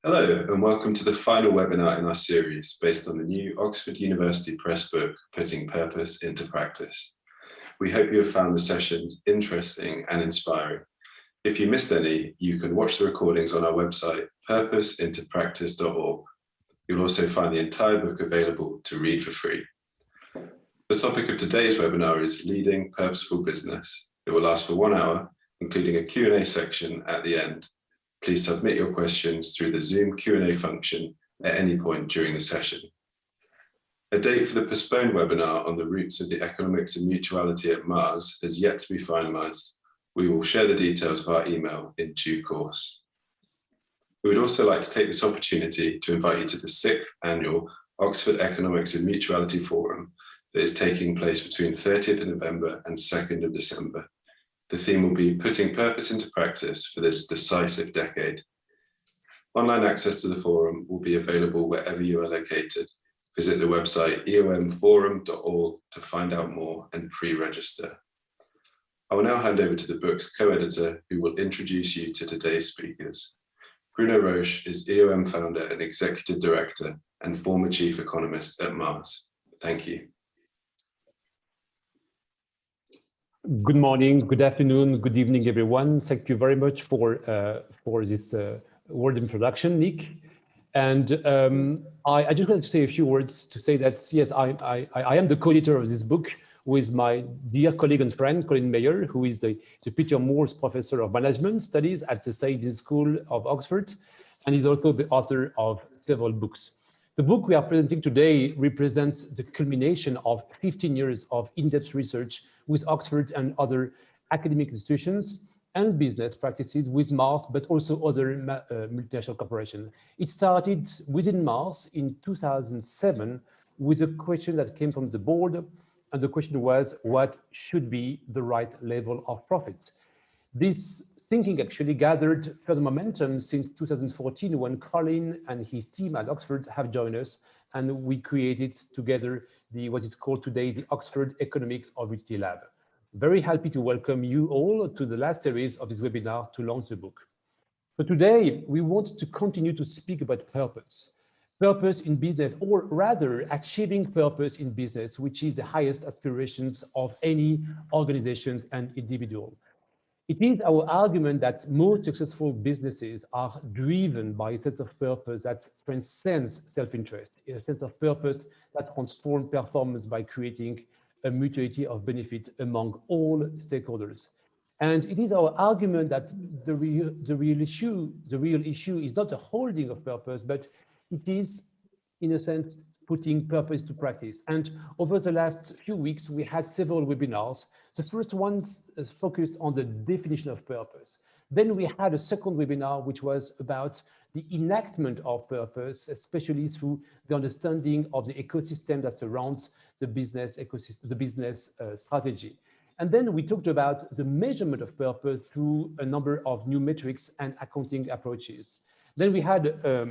Hello, and welcome to the final webinar in our series based on the new Oxford University Press book, Putting Purpose into Practice. We hope you have found the sessions interesting and inspiring. If you missed any, you can watch the recordings on our website, purposeintopractice.org. You'll also find the entire book available to read for free. The topic of today's webinar is Leading Purposeful Business. It will last for 1 hour, including a Q&A section at the end. Please submit your questions through the Zoom Q&A function at any point during the session. A date for the postponed webinar on the roots of the Economics of Mutuality at Mars has yet to be finalised. We will share the details via email in due course. We would also like to take this opportunity to invite you to the 6th annual Oxford Economics of Mutuality Forum that is taking place between 30th of November and 2nd of December. The theme will be Putting Purpose into Practice for this decisive decade. Online access to the forum will be available wherever you are located. Visit the website eomforum.org to find out more and pre-register. I will now hand over to the book's co-editor, who will introduce you to today's speakers. Bruno Roche is EOM founder and executive director and former chief economist at Mars. Thank you. Good morning, good afternoon, good evening, everyone. Thank you very much for this word introduction, Nick. And I just wanted to say a few words to say that, yes, I am the co-editor of this book with my dear colleague and friend, Colin Mayer, who is the Peter Morse Professor of Management Studies at the Saïd School of Oxford, and is also the author of several books. The book we are presenting today represents the culmination of 15 years of in-depth research with Oxford and other academic institutions and business practices with Mars, but also other multinational corporations. It started within Mars in 2007 with a question that came from the board, and the question was, what should be the right level of profit? This thinking actually gathered further momentum since 2014 when Colin and his team at Oxford have joined us, and we created together what is called today the Oxford Economics of Mutuality Lab. Very happy to welcome you all to the last series of this webinar to launch the book. So today we want to continue to speak about purpose. Purpose in business, or rather achieving purpose in business, which is the highest aspirations of any organization and individual. It is our argument that most successful businesses are driven by a sense of purpose that transcends self-interest, a sense of purpose that transforms performance by creating a mutuality of benefit among all stakeholders. And it is our argument that the real issue is not the holding of purpose, but it is, in a sense, putting purpose to practice. And over the last few weeks, we had several webinars. The first one focused on the definition of purpose. Then we had a second webinar, which was about the enactment of purpose, especially through the understanding of the ecosystem that surrounds the business ecosystem, the business strategy. And then we talked about the measurement of purpose through a number of new metrics and accounting approaches. Then we had a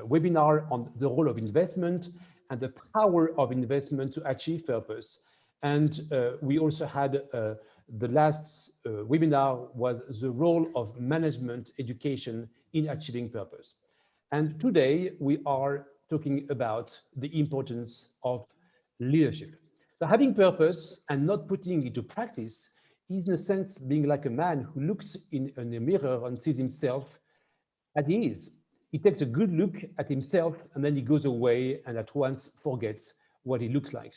webinar on the role of investment and the power of investment to achieve purpose. And we also had the last webinar was the role of management education in achieving purpose. And today we are talking about the importance of leadership. So having purpose and not putting it to practice is in a sense being like a man who looks in a mirror and sees himself as he is. He takes a good look at himself and then he goes away and at once forgets what he looks like.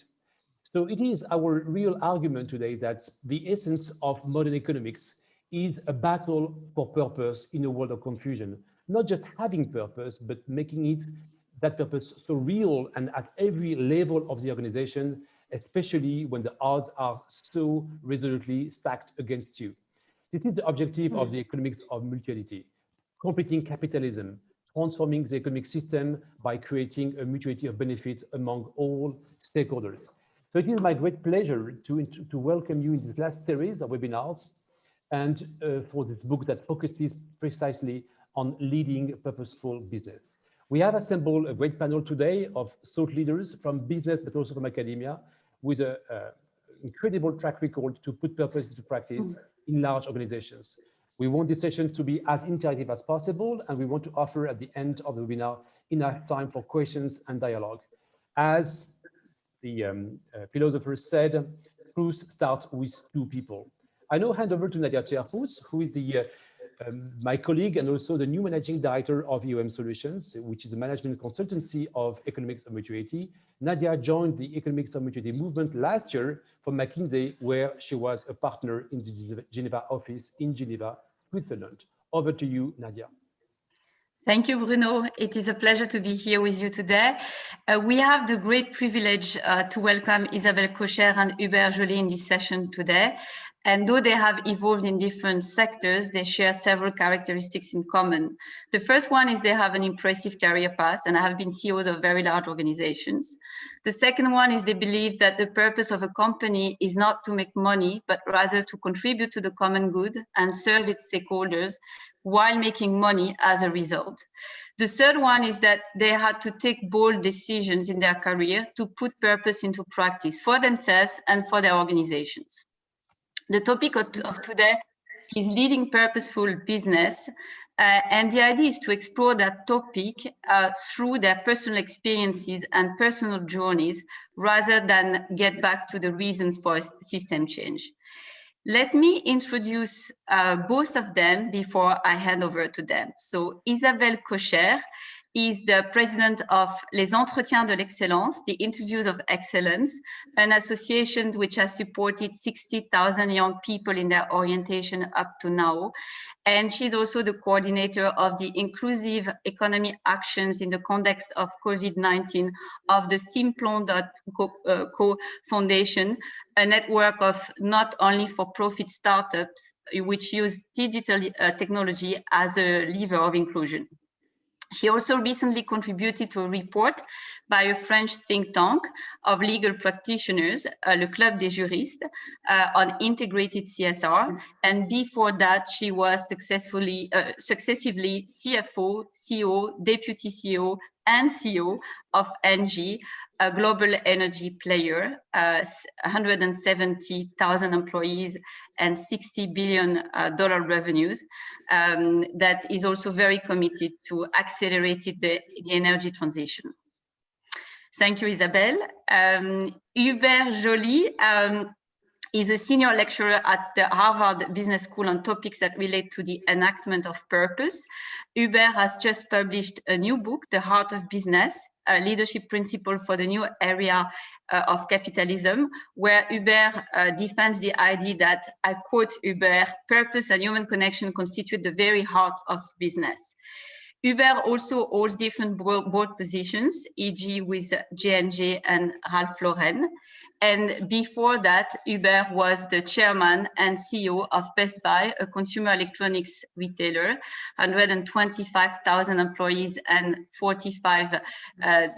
So it is our real argument today that the essence of modern economics is a battle for purpose in a world of confusion. Not just having purpose, but making it that purpose so real and at every level of the organization, especially when the odds are so resolutely stacked against you. This is the objective of the Economics of Mutuality, completing capitalism, transforming the economic system by creating a mutuality of benefit among all stakeholders. So it is my great pleasure to welcome you in this last series of webinars and for this book that focuses precisely on leading purposeful business. We have assembled a great panel today of thought leaders from business, but also from academia, with an incredible track record to put purpose into practice in large organizations. We want this session to be as interactive as possible, and we want to offer at the end of the webinar enough time for questions and dialogue. As the philosopher said, truth starts with two people. I now hand over to Nadia Terfous, who is my colleague and also the new managing director of EOM Solutions, which is a management consultancy of Economics of Mutuality. Nadia joined the Economics of Mutuality movement last year from McKinsey, where she was a partner in the Geneva office in Geneva, Switzerland. Over to you, Nadia. Thank you, Bruno. It is a pleasure to be here with you today. We have the great privilege to welcome Isabelle Kocher and Hubert Joly in this session today. And though they have evolved in different sectors, they share several characteristics in common. The first one is they have an impressive career path and have been CEOs of very large organizations. The second one is they believe that the purpose of a company is not to make money, but rather to contribute to the common good and serve its stakeholders while making money as a result. The third one is that they had to take bold decisions in their career to put purpose into practice for themselves and for their organizations. The topic of today is leading purposeful business, and the idea is to explore that topic through their personal experiences and personal journeys rather than get back to the reasons for system change. Let me introduce both of them before I hand over to them. So Isabelle Kocher is the president of Les Entretiens de l'Excellence, the Interviews of Excellence, an association which has supported 60,000 young people in their orientation up to now. And she's also the coordinator of the Inclusive Economy Actions in the context of COVID-19 of the Simplon.co Foundation, a network of not only for-profit startups which use digital technology as a lever of inclusion. She also recently contributed to a report by a French think tank of legal practitioners, Le Club des Juristes, on integrated CSR. And before that, she was successively CFO, CEO, Deputy CEO, and CEO of ENGIE, a global energy player, 170,000 employees and $60 billion revenues, that is also very committed to accelerating the energy transition. Thank you, Isabelle. Hubert Joly is a senior lecturer at the Harvard Business School on topics that relate to the enactment of purpose. Hubert has just published a new book, The Heart of Business, a leadership principle for the new area of capitalism, where Hubert defends the idea that, I quote Hubert, purpose and human connection constitute the very heart of business. Hubert also holds different board positions, e.g. with J&J and Ralph Lauren. And before that, Hubert was the chairman and CEO of Best Buy, a consumer electronics retailer, 125,000 employees and $45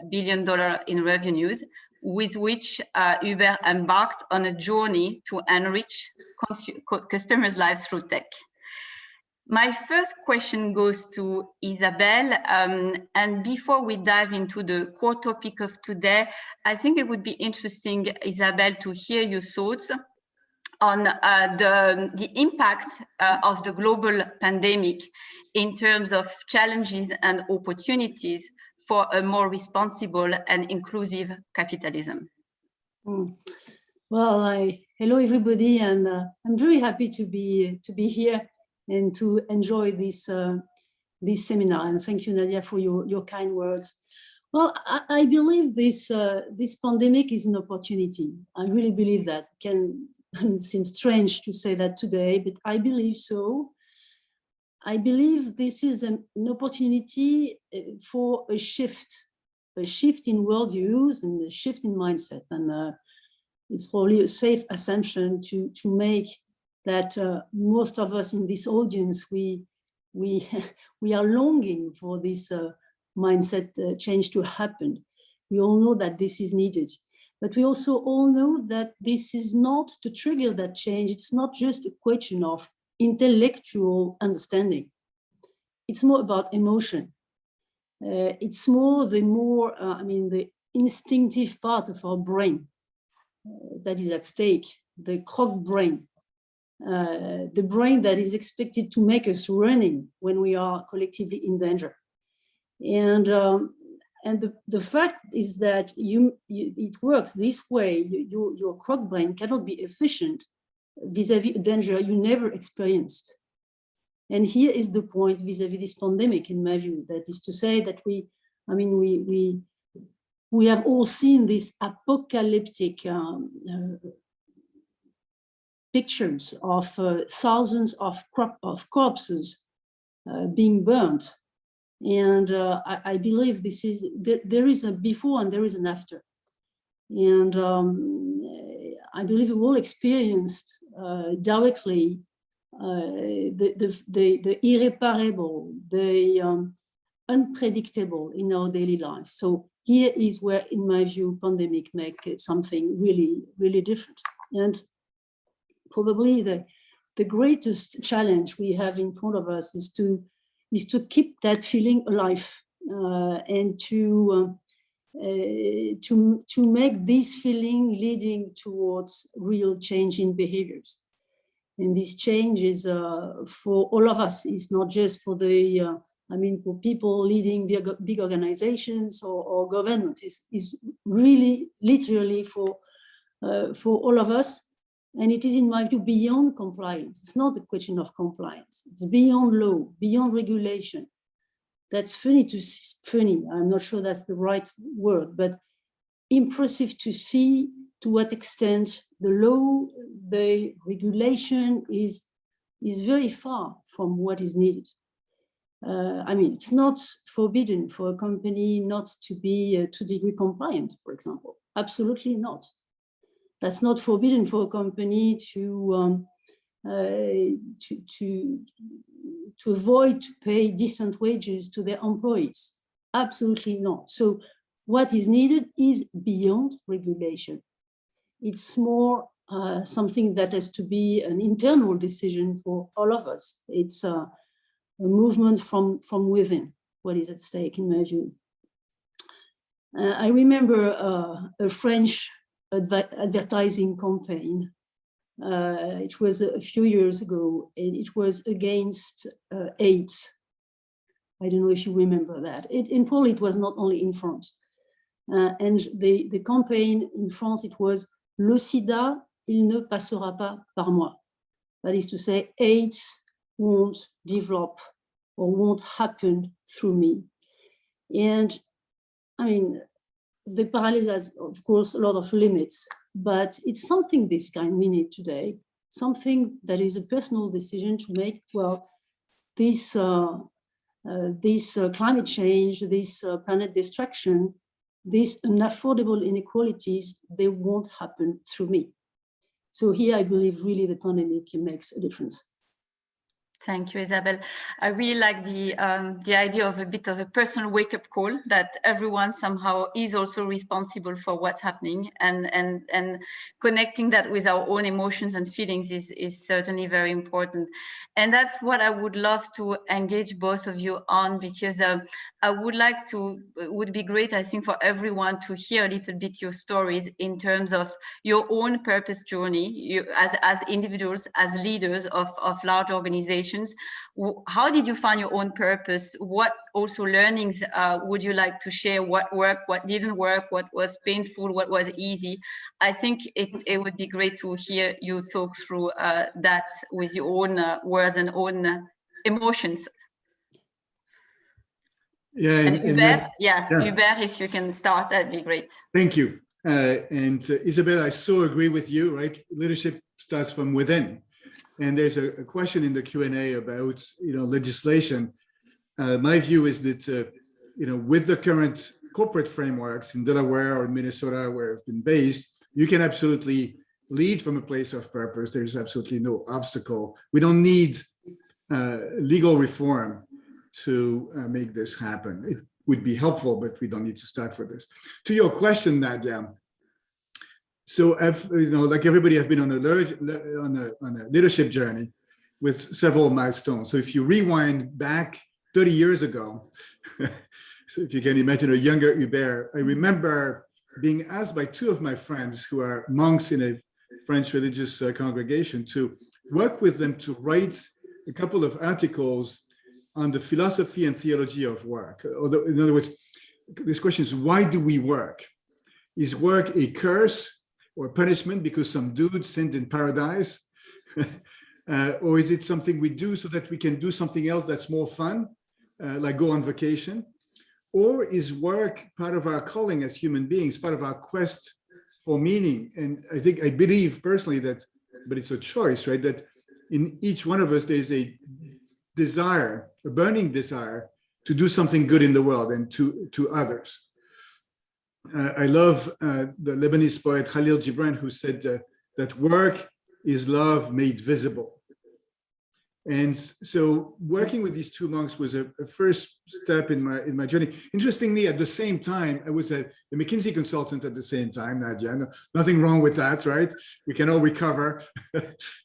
billion in revenues, with which Hubert embarked on a journey to enrich customers' lives through tech. My first question goes to Isabelle, and before we dive into the core topic of today, I think it would be interesting, Isabelle, to hear your thoughts on the impact of the global pandemic in terms of challenges and opportunities for a more responsible and inclusive capitalism. Well, hello everybody, and I'm very happy to be here and to enjoy this seminar. And thank you, Nadia, for your kind words. Well, I believe this pandemic is an opportunity. I really believe that. It seems strange to say that today, but I believe so. I believe this is an opportunity for a shift in worldviews and a shift in mindset. And it's probably a safe assumption to make that most of us in this audience, we are longing for this mindset change to happen. We all know that this is needed, but we also all know that this is not to trigger that change. It's not just a question of intellectual understanding. It's more about emotion. It's the instinctive part of our brain that is at stake, the croc brain. the brain that is expected to make us running when we are collectively in danger. And the fact is that it works this way. Your croc brain cannot be efficient vis-a-vis a danger you never experienced. And here is the point vis-a-vis this pandemic, in my view, that is to say that we have all seen these apocalyptic pictures of thousands of corpses being burnt. And I believe this is, there is a before and there is an after. And I believe we all experienced directly the irreparable, the unpredictable in our daily lives. So here is where, in my view, pandemic make something really, really different. And probably the greatest challenge we have in front of us is to keep that feeling alive and to make this feeling leading towards real change in behaviors. And this change is for all of us. It's not just for the, for people leading big organizations or governments. It's really, literally for all of us. And it is, in my view, beyond compliance. It's not a question of compliance. It's beyond law, beyond regulation. That's funny. I'm not sure that's the right word, but impressive to see to what extent the law, the regulation is very far from what is needed. It's not forbidden for a company not to be 2-degree compliant, for example. Absolutely not. That's not forbidden for a company to avoid to pay decent wages to their employees. Absolutely not. So what is needed is beyond regulation. It's more something that has to be an internal decision for all of us. It's a movement from within, what is at stake, in my view. I remember a French advertising campaign. It was a few years ago, and it was against AIDS. I don't know if you remember that. Probably it was not only in France. And the campaign in France, it was "Le sida, il ne passera pas par moi." That is to say, AIDS won't develop or won't happen through me. And the parallel has, of course, a lot of limits, but it's something this kind we need today, something that is a personal decision to make. Well, this climate change, this planet destruction, these unaffordable inequalities, they won't happen through me. So here, I believe really the pandemic makes a difference. Thank you, Isabelle. I really like the idea of a bit of a personal wake-up call, that everyone somehow is also responsible for what's happening, and connecting that with our own emotions and feelings is certainly very important. And that's what I would love to engage both of you on, because I would like to, it would be great, I think, for everyone to hear a little bit your stories in terms of your own purpose journey, you, as individuals, as leaders of large organizations. How did you find your own purpose? What also learnings would you like to share? What worked, what didn't work, what was painful, what was easy? I think it would be great to hear you talk through that with your own words and own emotions. Yeah, Hubert, Hubert, if you can start, that'd be great. Thank you. And Isabelle, I so agree with you, right? Leadership starts from within. And there's a question in the Q&A about, legislation. My view is that, with the current corporate frameworks in Delaware or Minnesota, where I've been based, you can absolutely lead from a place of purpose. There's absolutely no obstacle. We don't need legal reform to make this happen. It would be helpful, but we don't need to start for this. To your question, Nadia. So, like everybody, I've been on a leadership journey with several milestones. So if you rewind back 30 years ago, so if you can imagine a younger Hubert, I remember being asked by two of my friends who are monks in a French religious congregation to work with them to write a couple of articles on the philosophy and theology of work. In other words, this question is, why do we work? Is work a curse or punishment because some dude sinned in paradise? Or is it something we do so that we can do something else that's more fun, like go on vacation? Or is work part of our calling as human beings, part of our quest for meaning? And I believe personally that, but it's a choice, right? That in each one of us, there's a desire, a burning desire to do something good in the world and to others. I love the Lebanese poet Khalil Gibran, who said that work is love made visible. And so working with these two monks was a first step in my journey. Interestingly, at the same time, I was a McKinsey consultant at the same time, Nadia. No, nothing wrong with that, right? We can all recover.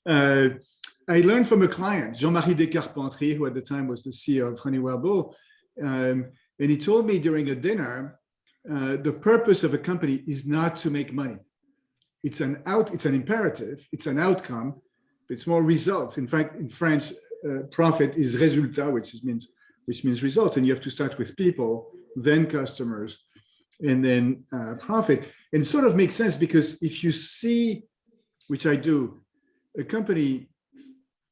I learned from a client, Jean-Marie Descarpentries, who at the time was the CEO of Honeywell Bull. And he told me during a dinner, the purpose of a company is not to make money. It's an imperative, it's an outcome. It's more results. In fact, in French, profit is résultat, which means results. And you have to start with people, then customers, and then profit. And it sort of makes sense because if you see, which I do, a company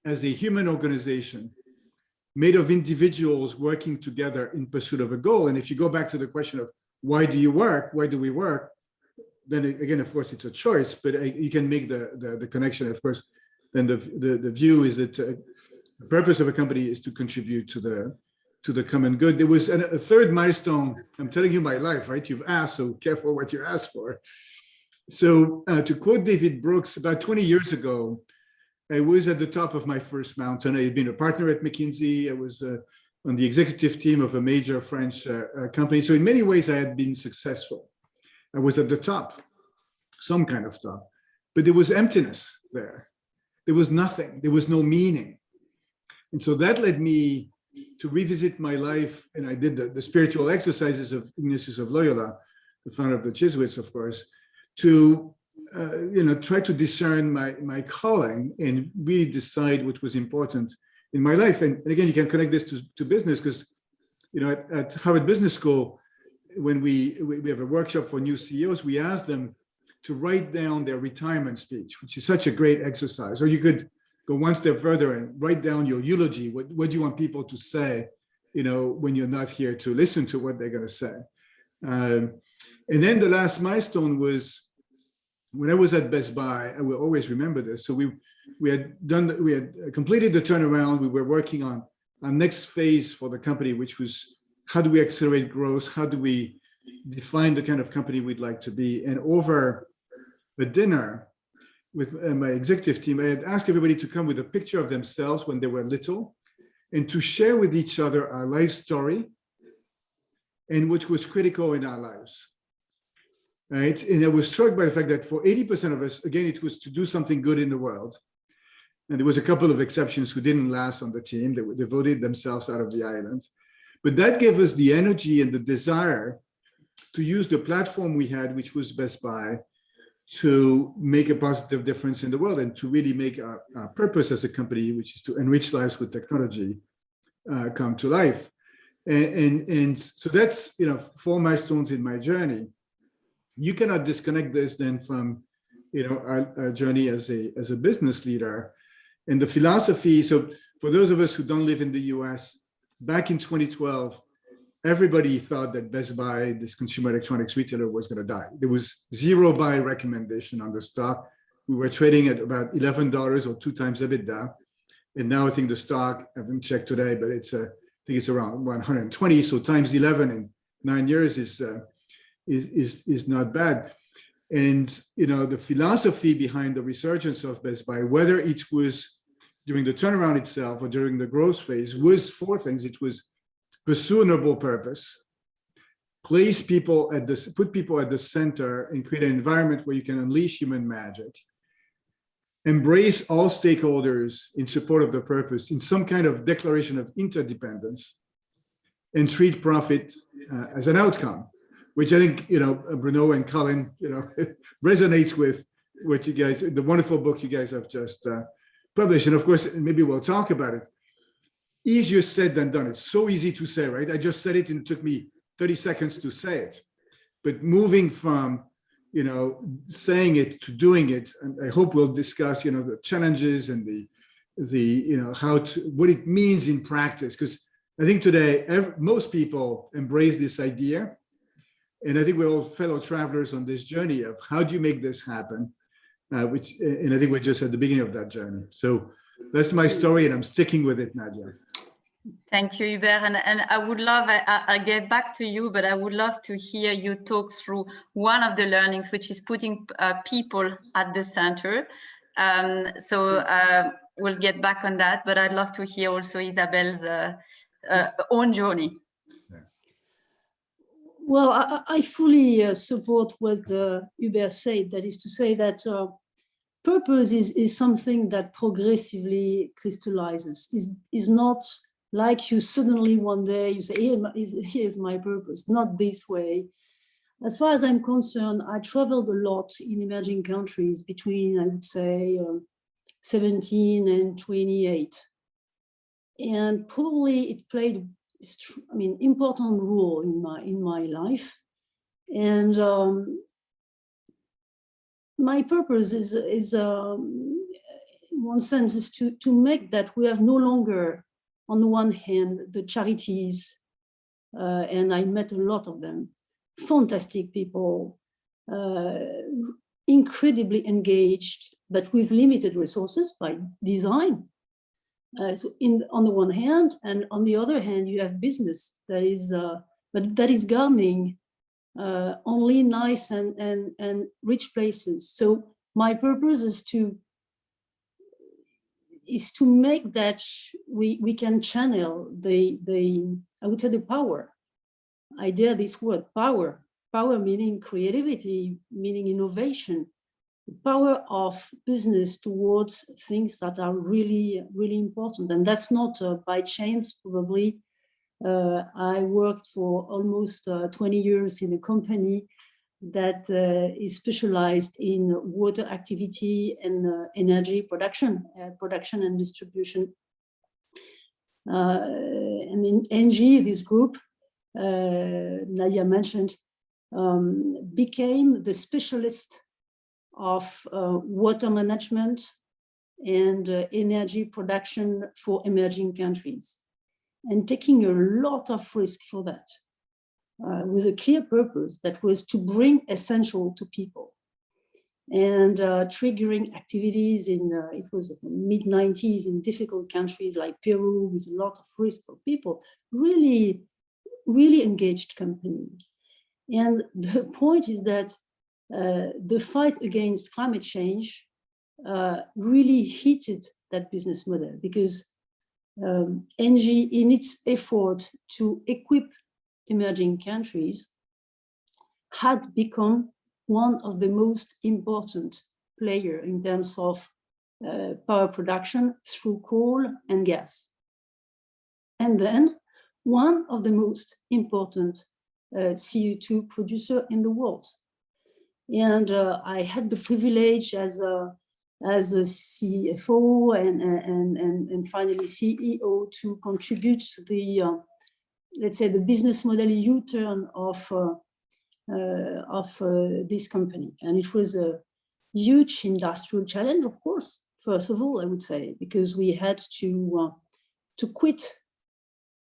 as a human organization made of individuals working together in pursuit of a goal. And if you go back to the question of why do you work? Why do we work? Then again, of course, it's a choice, but you can make the connection, of course. Then the view is that the purpose of a company is to contribute to the common good. There was a third milestone. I'm telling you my life, right? You've asked, so careful what you ask for. So to quote David Brooks, about 20 years ago, I was at the top of my first mountain. I had been a partner at McKinsey. I was on the executive team of a major French company. So in many ways, I had been successful. I was at the top, some kind of top, but there was emptiness there. There was nothing, there was no meaning. And so that led me to revisit my life. And I did the spiritual exercises of Ignatius of Loyola, the founder of the Jesuits, of course, to try to discern my calling and really decide what was important in my life. And again, you can connect this to business because, at Harvard Business School, when we have a workshop for new CEOs, we ask them to write down their retirement speech, which is such a great exercise. Or you could go one step further and write down your eulogy. What do you want people to say, when you're not here to listen to what they're going to say? And then the last milestone was when I was at Best Buy. I will always remember this. So we had completed the turnaround. We were working on our next phase for the company, which was how do we accelerate growth? How do we define the kind of company we'd like to be? And over a dinner with my executive team, I had asked everybody to come with a picture of themselves when they were little and to share with each other our life story and what was critical in our lives, right? And I was struck by the fact that for 80% of us, again, it was to do something good in the world. And there was a couple of exceptions who didn't last on the team. They devoted themselves out of the island. But that gave us the energy and the desire to use the platform we had, which was Best Buy, to make a positive difference in the world and to really make our purpose as a company, which is to enrich lives with technology, come to life. And so that's 4 milestones in my journey. You cannot disconnect this then from our journey as a business leader and the philosophy. So for those of us who don't live in the US, back in 2012, everybody thought that Best Buy, this consumer electronics retailer, was going to die. There was 0 buy recommendation on the stock. We were trading at about $11 or 2 times EBITDA. And now I think the stock, I haven't checked today, but I think it's around 120. So times 11 in 9 years is not bad. And the philosophy behind the resurgence of Best Buy, whether it was during the turnaround itself or during the growth phase, was 4 things. It was pursue a noble purpose, put people at the center and create an environment where you can unleash human magic, embrace all stakeholders in support of the purpose in some kind of declaration of interdependence, and treat profit as an outcome, which I think, Bruno and Colin, resonates with what you guys, the wonderful book you guys have just published. And of course, maybe we'll talk about it. Easier said than done. It's so easy to say, right? I just said it and it took me 30 seconds to say it. But moving from, saying it to doing it, and I hope we'll discuss, the challenges and what it means in practice. Because I think today, most people embrace this idea. And I think we're all fellow travelers on this journey of how do you make this happen? And I think we're just at the beginning of that journey. So that's my story, and I'm sticking with it, Nadia. Thank you, Hubert. And I would love, I'll get back to you, but I would love to hear you talk through one of the learnings, which is putting people at the center. We'll get back on that, but I'd love to hear also Isabelle's own journey. Well, I fully support what Hubert said. That is to say that purpose is something that progressively crystallizes. Is not like you suddenly one day you say, here's my purpose. Not this way. As far as I'm concerned, I traveled a lot in emerging countries between, I would say, 17 and 28. And probably it played, important role in my life. And my purpose is in one sense, is to make that we have no longer, on the one hand, the charities, and I met a lot of them, fantastic people, incredibly engaged, but with limited resources by design. On the one hand, and on the other hand, you have business that is garnering only nice and rich places. So my purpose is to make that we can channel the I would say the power. I dare this word, power meaning creativity, meaning innovation, the power of business towards things that are really, really important. And that's not by chance, probably. I worked for almost 20 years in a company that is specialized in water activity and energy production and distribution. And in ENGIE, this group, Nadia mentioned, became the specialist of water management and energy production for emerging countries, and taking a lot of risk for that, with a clear purpose that was to bring essential to people, and triggering activities in, it was mid-90s in difficult countries like Peru, with a lot of risk for people, really, really engaged company. And the point is that the fight against climate change really heated that business model, because ENGIE, in its effort to equip emerging countries, had become one of the most important players in terms of power production through coal and gas. And then one of the most important CO2 producer in the world. And I had the privilege as a CFO and finally CEO to contribute to the, let's say, the business model U-turn of this company. And it was a huge industrial challenge, of course, first of all, I would say, because we had to quit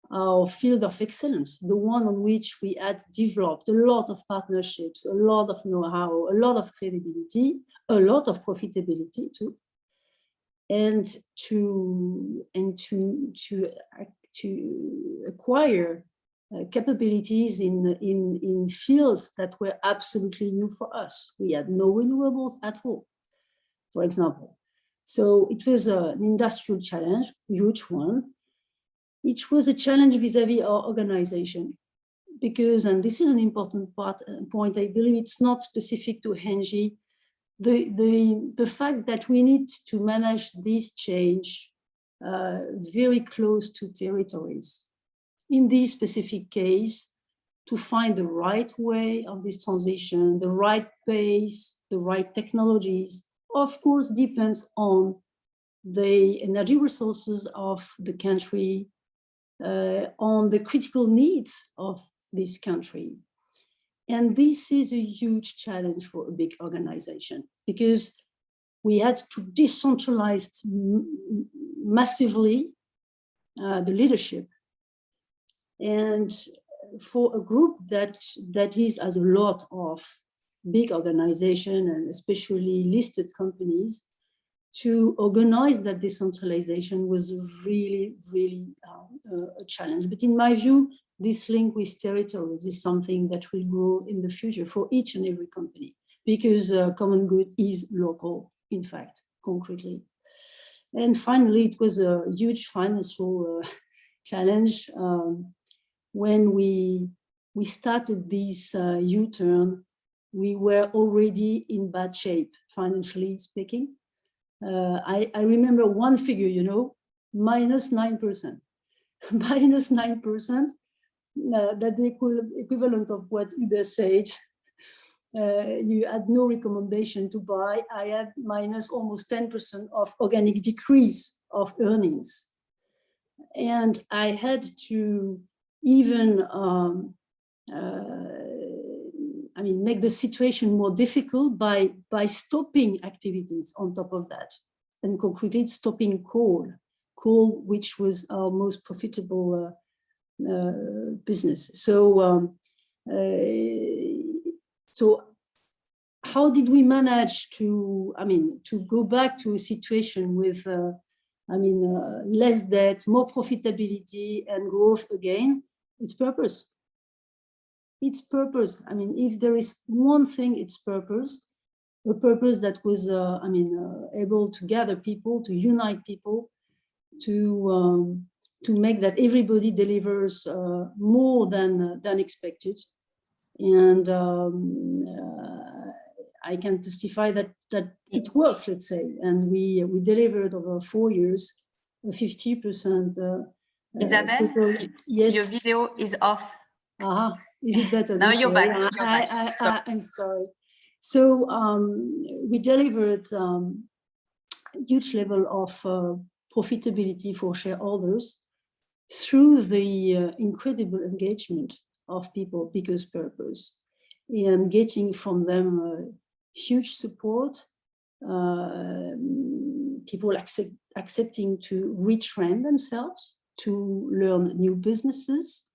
our field of excellence, the one on which we had developed a lot of partnerships, a lot of know-how, a lot of credibility, a lot of profitability too, and to acquire capabilities in fields that were absolutely new for us. We had no renewables at all, for example. So it was an industrial challenge, huge one. It was a challenge vis-à-vis our organization, because, and this is an important point, I believe it's not specific to ENGIE, the fact that we need to manage this change very close to territories. In this specific case, to find the right way of this transition, the right pace, the right technologies, of course, depends on the energy resources of the country, on the critical needs of this country. And this is a huge challenge for a big organization, because we had to decentralize massively the leadership. And for a group that is as a lot of big organization and especially listed companies, to organize that decentralization was really, really a challenge. But in my view, this link with territories is something that will grow in the future for each and every company, because common good is local, in fact, concretely. And finally, it was a huge financial challenge. When we started this U-turn, we were already in bad shape, financially speaking. I remember one figure, you know, -9%. -9%, that the equivalent of what Hubert said. You had no recommendation to buy. I had minus almost 10% of organic decrease of earnings. And I had to even, make the situation more difficult by stopping activities on top of that. And concretely stopping coal, which was our most profitable business. So how did we manage to go back to a situation with, less debt, more profitability and growth again? It's purpose. It's purpose. I mean, if there is one thing, it's purpose. A purpose that was, able to gather people, to unite people, to make that everybody delivers more than expected. And I can testify that it works, let's say. And we delivered over 4 years, 50%. Isabelle, yes. Your video is off. Is it better? Now you're back. I'm sorry. So we delivered huge level of profitability for shareholders through the incredible engagement of people, because purpose, and getting from them huge support, people accepting to retrain themselves, to learn new businesses,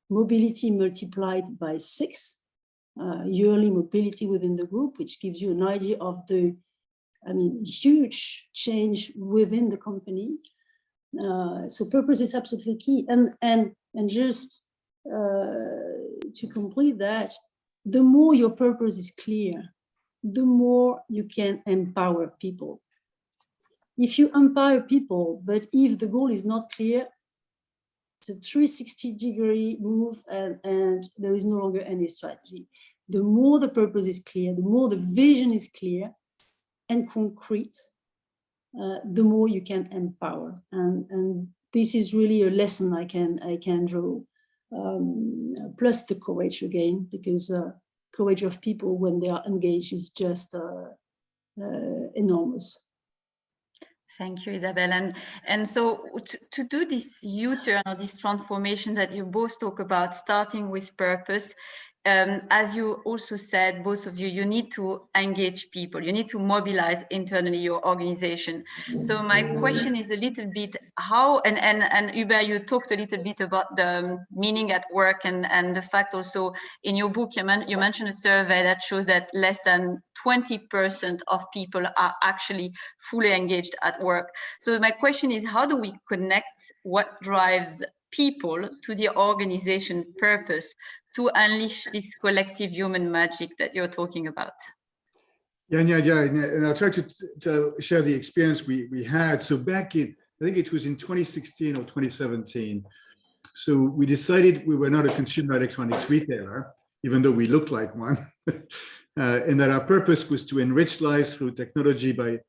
mobility multiplied by 6, yearly mobility within the group, which gives you an idea of the, huge change within the company. So purpose is absolutely key. And just to complete that, the more your purpose is clear, the more you can empower people. If you empower people, but if the goal is not clear, it's a 360-degree move, and there is no longer any strategy. The more the purpose is clear, the more the vision is clear and concrete, the more you can empower. And this is really a lesson I can draw. Plus the courage again, because courage of people when they are engaged is just enormous. Thank you, Isabelle. And so to do this U-turn or this transformation that you both talk about, starting with purpose, as you also said, both of you, you need to engage people. You need to mobilize internally your organization. So my question is a little bit how, and Hubert, you talked a little bit about the meaning at work, and the fact also in your book, you mentioned a survey that shows that less than 20% of people are actually fully engaged at work. So my question is, how do we connect what drives people to the organization purpose to unleash this collective human magic that you're talking about? Yeah, and I'll try to share the experience we had. So back in, I think it was in 2016 or 2017. So we decided we were not a consumer electronics retailer, even though we looked like one, and that our purpose was to enrich lives through technology by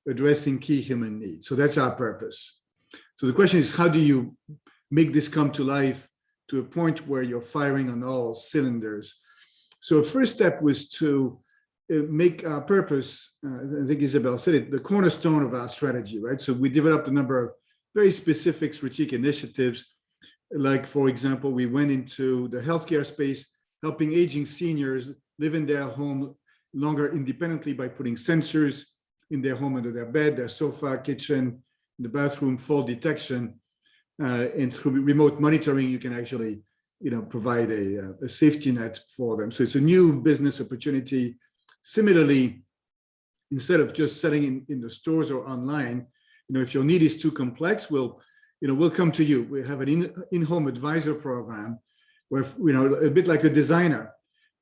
addressing key human needs. So that's our purpose. So the question is, how do you make this come to life to a point where you're firing on all cylinders? So first step was to make our purpose, I think Isabelle said it, the cornerstone of our strategy, right? So we developed a number of very specific strategic initiatives. Like, for example, we went into the healthcare space, helping aging seniors live in their home longer independently by putting sensors in their home, under their bed, their sofa, kitchen, the bathroom, fall detection. And through remote monitoring, you can actually, provide a safety net for them. So it's a new business opportunity. Similarly, instead of just selling in the stores or online, if your need is too complex, we'll come to you. We have an in-home advisor program where, a bit like a designer,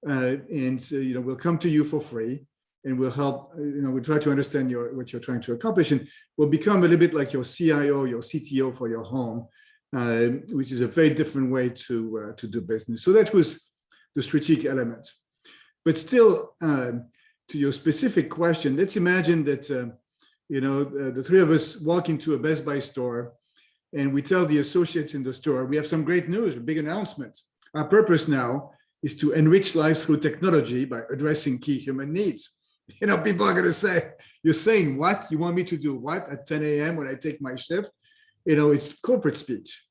and we'll come to you for free, and we'll help. We'll try to understand what you're trying to accomplish, and we'll become a little bit like your CIO, your CTO for your home, which is a very different way to do business. So that was the strategic element. But still, to your specific question, let's imagine that the three of us walk into a Best Buy store, and we tell the associates in the store, we have some great news, a big announcement. Our purpose now is to enrich lives through technology by addressing key human needs. People are going to say, you're saying what? You want me to do what at 10 a.m. when I take my shift? It's corporate speech.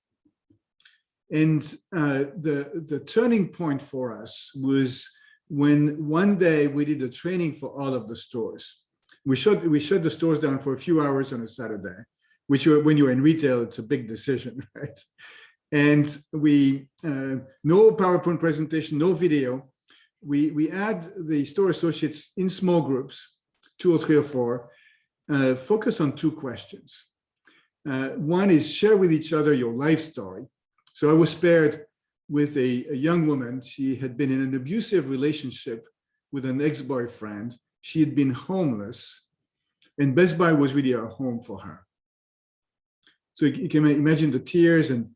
And the turning point for us was when one day we did a training for all of the stores. We shut the stores down for a few hours on a Saturday, which when you're in retail, it's a big decision, right? And we, no PowerPoint presentation, no video. We had the store associates in small groups, 2 or 3 or 4, focus on 2 questions. One is share with each other your life story. So I was paired with a young woman. She had been in an abusive relationship with an ex-boyfriend. She had been homeless, and Best Buy was really a home for her. So you can imagine the tears, and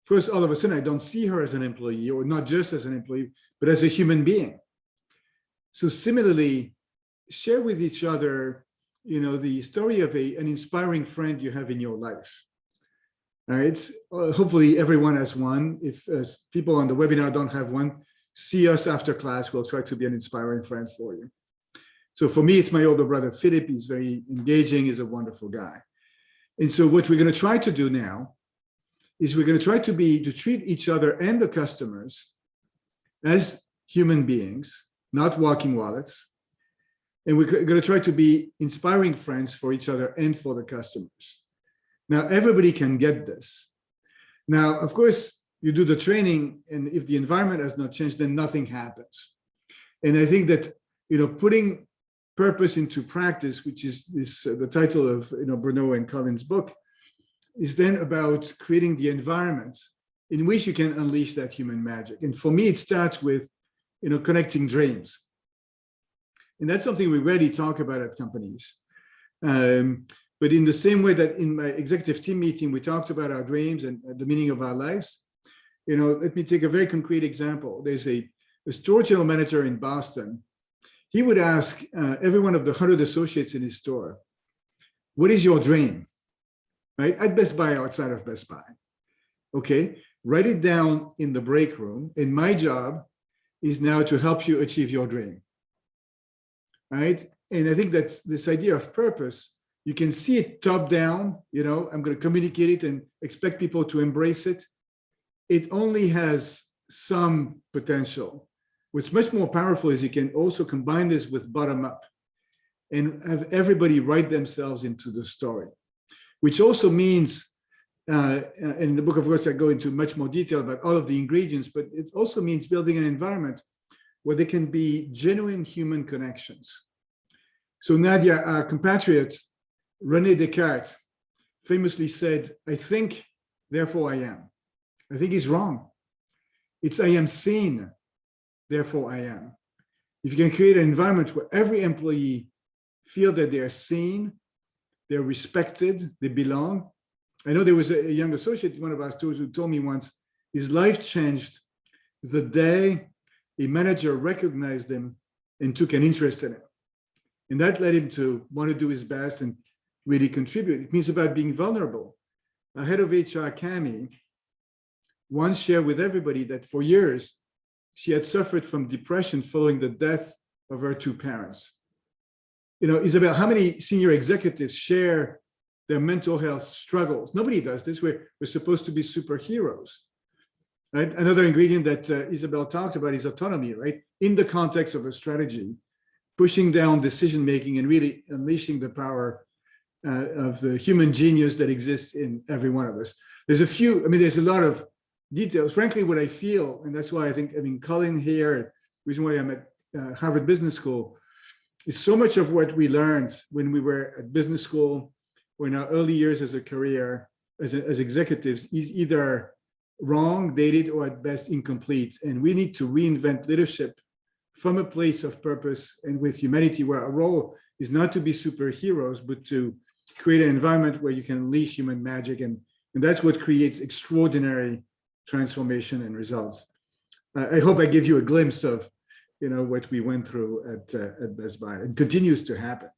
first, all of a sudden, I don't see her as an employee, or not just as an employee, but as a human being. So similarly, share with each other, the story of an inspiring friend you have in your life. All right. Hopefully everyone has one. If people on the webinar don't have one, see us after class. We'll try to be an inspiring friend for you. So for me, it's my older brother, Philip. He's very engaging. He's a wonderful guy. And so what we're going to try to do now is we're going to try to treat each other and the customers as human beings, not walking wallets. And we're going to try to be inspiring friends for each other and for the customers. Now, everybody can get this. Now, of course, you do the training, and if the environment has not changed, then nothing happens. And I think that, putting purpose into practice, which is the title of Bruno and Colin's book, is then about creating the environment in which you can unleash that human magic. And for me, it starts with connecting dreams. And that's something we rarely talk about at companies. But in the same way that in my executive team meeting, we talked about our dreams and the meaning of our lives, let me take a very concrete example. There's a store general manager in Boston. He would ask every one of the 100 associates in his store, what is your dream? Right? At Best Buy, outside of Best Buy. Okay, write it down in the break room. And my job is now to help you achieve your dream. Right? And I think that this idea of purpose, you can see it top down, I'm going to communicate it and expect people to embrace it. It only has some potential. What's much more powerful is you can also combine this with bottom up and have everybody write themselves into the story, which also means, in the book, of course, I go into much more detail about all of the ingredients, but it also means building an environment where there can be genuine human connections. So Nadia, our compatriot, René Descartes, famously said, I think, therefore I am. I think he's wrong. It's I am seen, therefore I am. If you can create an environment where every employee feel that they are seen, they're respected, they belong. I know there was a young associate in one of our stores who told me once, his life changed the day a manager recognized him and took an interest in him. And that led him to want to do his best and really contribute. It means about being vulnerable. Our head of HR, Cami, once shared with everybody that for years, she had suffered from depression following the death of her two parents. You know, Isabelle, how many senior executives share their mental health struggles? Nobody does this. We're supposed to be superheroes, right? Another ingredient that Isabelle talked about is autonomy, right? In the context of a strategy, pushing down decision-making and really unleashing the power of the human genius that exists in every one of us. There's a lot of details. Frankly, what I feel, and that's why I think, Colin here, the reason why I'm at Harvard Business School, is so much of what we learned when we were at business school or in our early years as a career, as executives, is either wrong, dated, or at best incomplete. And we need to reinvent leadership from a place of purpose and with humanity, where our role is not to be superheroes, but to create an environment where you can unleash human magic. And that's what creates extraordinary transformation and results. I hope I give you a glimpse of what we went through at Best Buy. It continues to happen.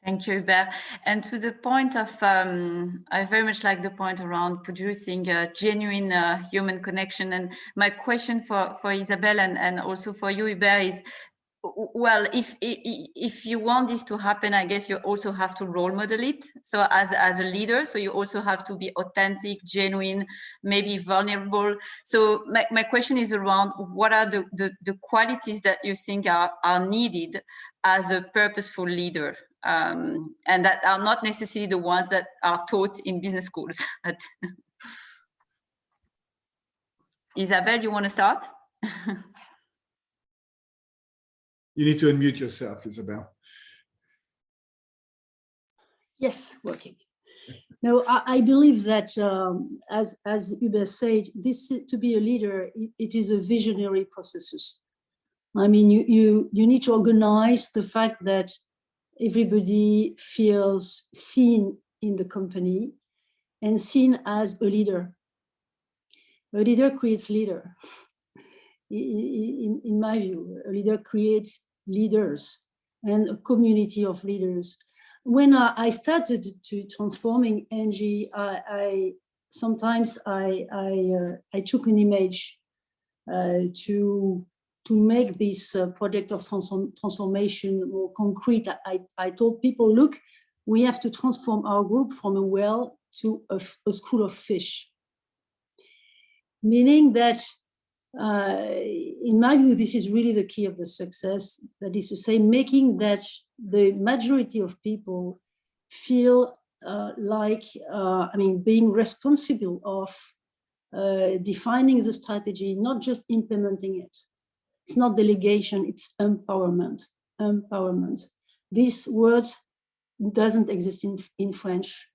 Thank you, Hubert. And to the point of, I very much like the point around producing a genuine human connection. And my question for Isabelle and also for you, Hubert, is, well, if you want this to happen, I guess you also have to role model it. So as a leader, so you also have to be authentic, genuine, maybe vulnerable. So my question is around, what are the qualities that you think are needed as a purposeful leader, and that are not necessarily the ones that are taught in business schools? Isabelle, you want to start? You need to unmute yourself, Isabelle. Yes, working. No, I believe that, as Hubert said, to be a leader, it is a visionary process. I mean, you need to organize the fact that everybody feels seen in the company and seen as a leader. A leader creates leader. In my view, a leader creates leaders and a community of leaders. When I started to transforming ENGIE, I sometimes took an image to make this project of transformation more concrete. I told people, look, we have to transform our group from a well to a school of fish. Meaning that, in my view, this is really the key of the success. That is to say, making that the majority of people feel being responsible of defining the strategy, not just implementing it. It's not delegation, it's empowerment. Empowerment. This word doesn't exist in French,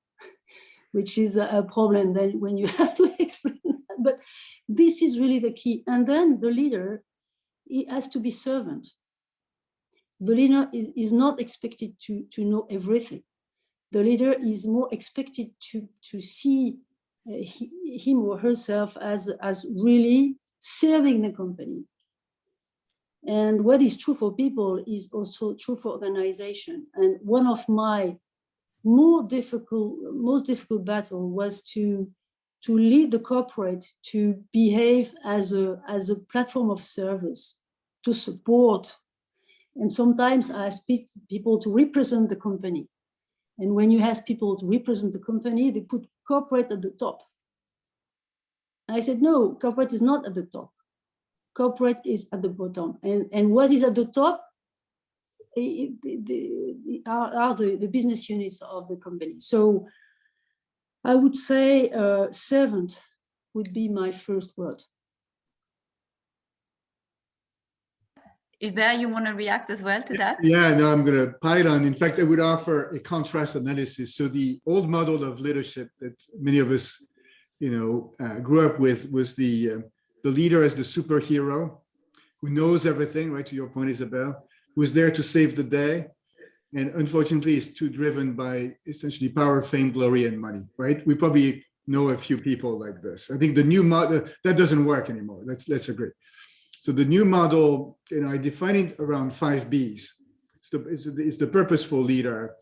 which is a problem then when you have to explain that. But this is really the key. And then the leader, he has to be servant. The leader is not expected to know everything. The leader is more expected to see him or herself as really serving the company. And what is true for people is also true for organization. And one of my most difficult battle was to lead the corporate to behave as a platform of service, to support. And sometimes I ask people to represent the company. And when you ask people to represent the company, they put corporate at the top. I said, no, corporate is not at the top. Corporate is at the bottom. And what is at the top are the business units of the company. So I would say servant would be my first word. Hubert, you want to react as well to that? Yeah, no, I'm going to pile on. In fact, I would offer a contrast analysis. So the old model of leadership that many of us, grew up with was the leader as the superhero who knows everything, right? To your point, Isabelle, who's there to save the day. And unfortunately, is too driven by essentially power, fame, glory, and money, right? We probably know a few people like this. I think the new model, that doesn't work anymore. Let's agree. So the new model, I define it around 5 Bs. It's the purposeful leader.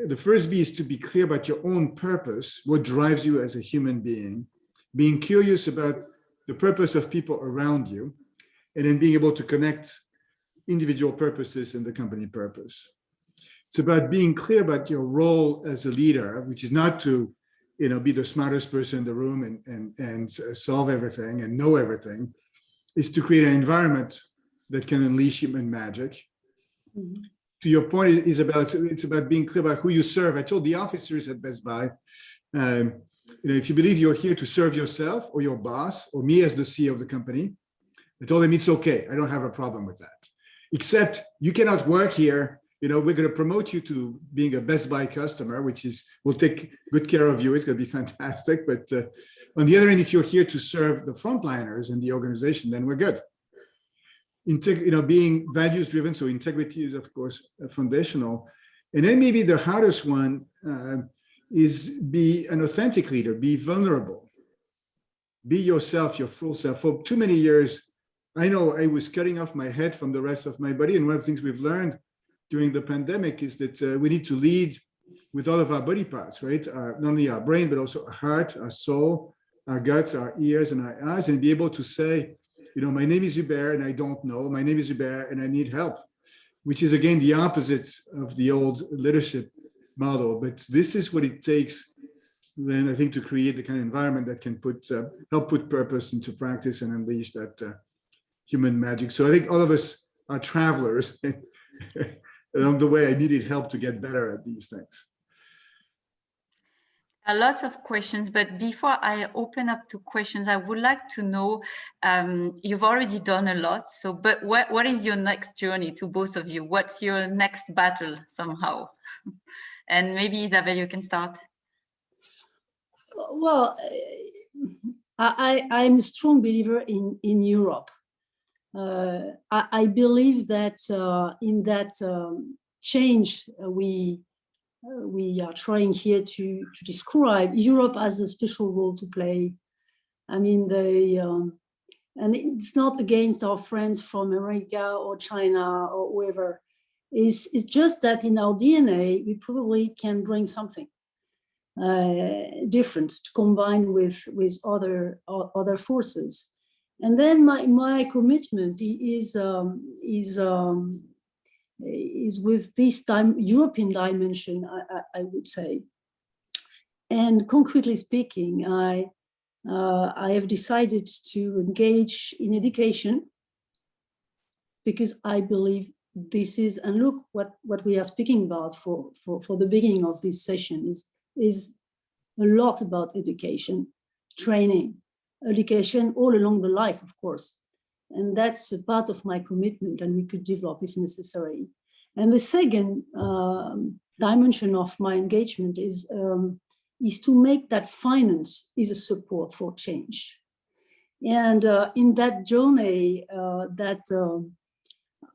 The first B is to be clear about your own purpose, what drives you as a human being, being curious about the purpose of people around you, and then being able to connect individual purposes and the company purpose. It's about being clear about your role as a leader, which is not to, be the smartest person in the room and solve everything and know everything. Is to create an environment that can unleash human magic. Mm-hmm. To your point, Isabelle, it's about being clear about who you serve. I told the officers at Best Buy, if you believe you're here to serve yourself or your boss or me as the CEO of the company, I told them it's okay. I don't have a problem with that. Except you cannot work here. We're going to promote you to being a Best Buy customer, we'll take good care of you. It's going to be fantastic. But on the other hand, if you're here to serve the frontliners in the organization, then we're good. Being values driven, so integrity is of course foundational. And then maybe the hardest one is be an authentic leader, be vulnerable, be yourself, your full self. For too many years, I know I was cutting off my head from the rest of my body. And one of the things we've learned during the pandemic is that we need to lead with all of our body parts, right? Not only our brain, but also our heart, our soul, our guts, our ears, and our eyes, and be able to say, my name is Hubert and I don't know. My name is Hubert and I need help, which is again the opposite of the old leadership model. But this is what it takes then, I think, to create the kind of environment that can help put purpose into practice and unleash that human magic. So I think all of us are travelers. Along the way, I needed help to get better at these things. Lots of questions, but before I open up to questions, I would like to know, you've already done a lot, but what is your next journey to both of you? What's your next battle somehow? And maybe Isabelle, you can start. Well, I'm a strong believer in Europe. I believe that in that change we are trying here to describe, Europe has a special role to play. I mean, and it's not against our friends from America or China or wherever. It's just that in our DNA, we probably can bring something different to combine with other forces. And then my commitment is with this European dimension, I would say. And concretely speaking, I have decided to engage in education because I believe this is, and look what we are speaking about for the beginning of this session is a lot about education, training, education all along the life, of course. And that's a part of my commitment, and we could develop if necessary. And the second dimension of my engagement is to make that finance is a support for change. And in that journey that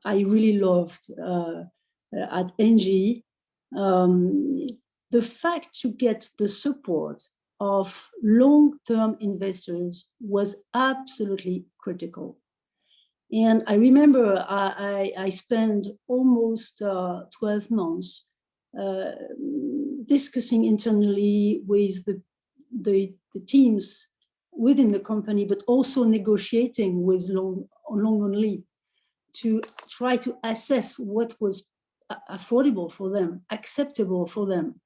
I really loved at ENGIE, the fact to get the support of long-term investors was absolutely critical. And I remember I spent almost 12 months discussing internally with the teams within the company, but also negotiating with long only to try to assess what was affordable for them, acceptable for them.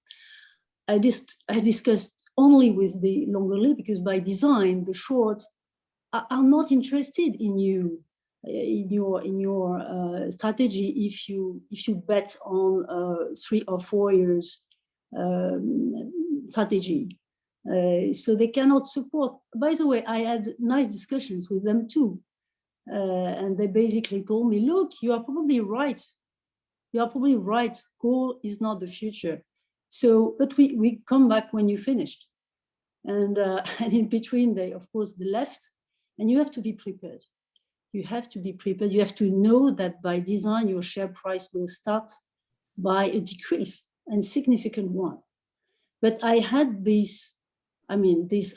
I discussed only with the long only because by design, the shorts are not interested in you. In your strategy, if you bet on 3 or 4 years strategy, so they cannot support. By the way, I had nice discussions with them too, and they basically told me, "Look, you are probably right. You are probably right. Coal is not the future. So, but we come back when you finished, and in between, they of course they left, and you have to be prepared." You have to be prepared. You have to know that by design, your share price will start by a decrease, and significant one. But I had this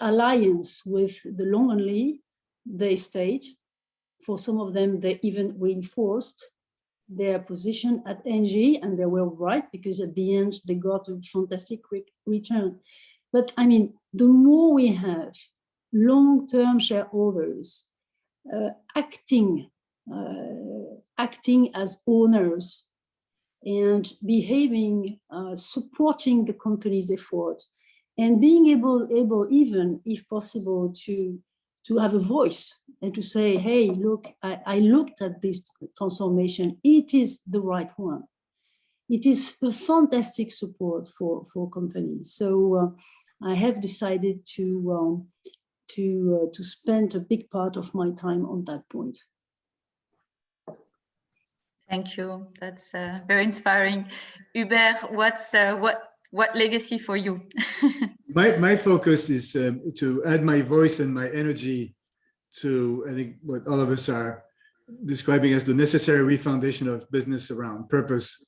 alliance with the long only. They stayed. For some of them, they even reinforced their position at ENGIE, and they were right because at the end they got a fantastic return. But I mean, the more we have long-term shareholders acting acting as owners and behaving, supporting the company's effort, and being able even, if possible, to have a voice and to say, hey, look, I looked at this transformation, it is the right one. It is a fantastic support for companies. So I have decided to spend a big part of my time on that point. Thank you. That's very inspiring. Hubert, what legacy for you? My focus is to add my voice and my energy to, I think, what all of us are describing as the necessary refoundation of business around purpose